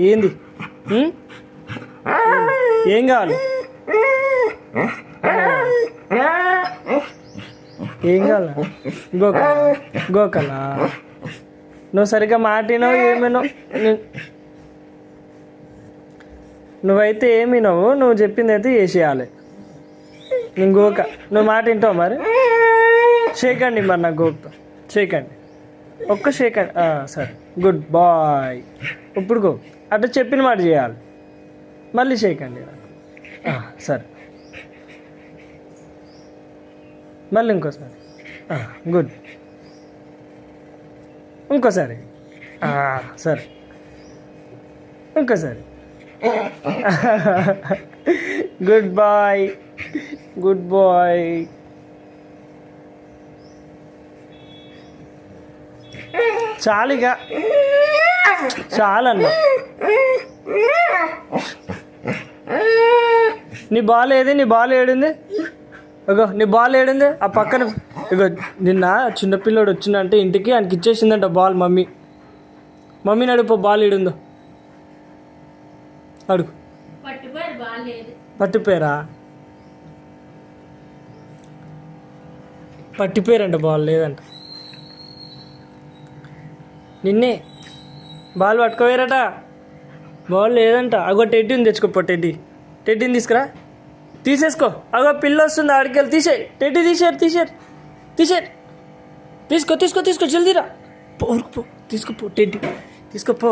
ఏంది? ఏం కావాలి? ఏం కావాలా? గోకలా? నువ్వు సరిగ్గా మాటినావు ఏమైనా? నువ్వైతే ఏమినావు, నువ్వు చెప్పింది అయితే చేసేయాలి. నేను గోక, నువ్వు మాట వింటావు మరి? షేకండి మరి నాకు గోకుతా, షేకండి, ఒక్క షేకండి. సరే, గుడ్ బాయ్. ఇప్పుడు గో, అట్లా చెప్పిన మాట చేయాలి. మళ్ళీ షేకండి. సరే, మళ్ళీ ఇంకోసారి. గుడ్, ఇంకోసారి. సరే, ఇంకోసారి. Good boy, good boy. చాలిగా, చాలన్నా. నీ బాల్ ఏది? నీ బాల్ ఏడుంది? ఇగో నీ బాల్ ఏడుంది? ఆ పక్కన. ఇగో నిన్న చిన్నపిల్లడు వచ్చిందంటే ఇంటికి, ఆయనకి ఇచ్చేసిందంట బాల్ మమ్మీ. మమ్మీని అడుగు, బాల్ ఏడుందో అడుగు. పట్టిపోయారా? పట్టిపోయారంట, బాల్ లేదంట. నిన్నే బాల్ పట్టుకోవేరట, బాల్ లేదంట. అగో టెడ్డీని తెచ్చుకోపో, టెడ్డీని తీసుకురా, తీసేసుకో. అగో పిల్ల వస్తుంది, ఆడికెళ్ళి తీసేయి. టెడ్డీ తీసేరు. తీసుకో జల్దీరా. పో, తీసుకోపో, టెడ్డీ తీసుకోపో.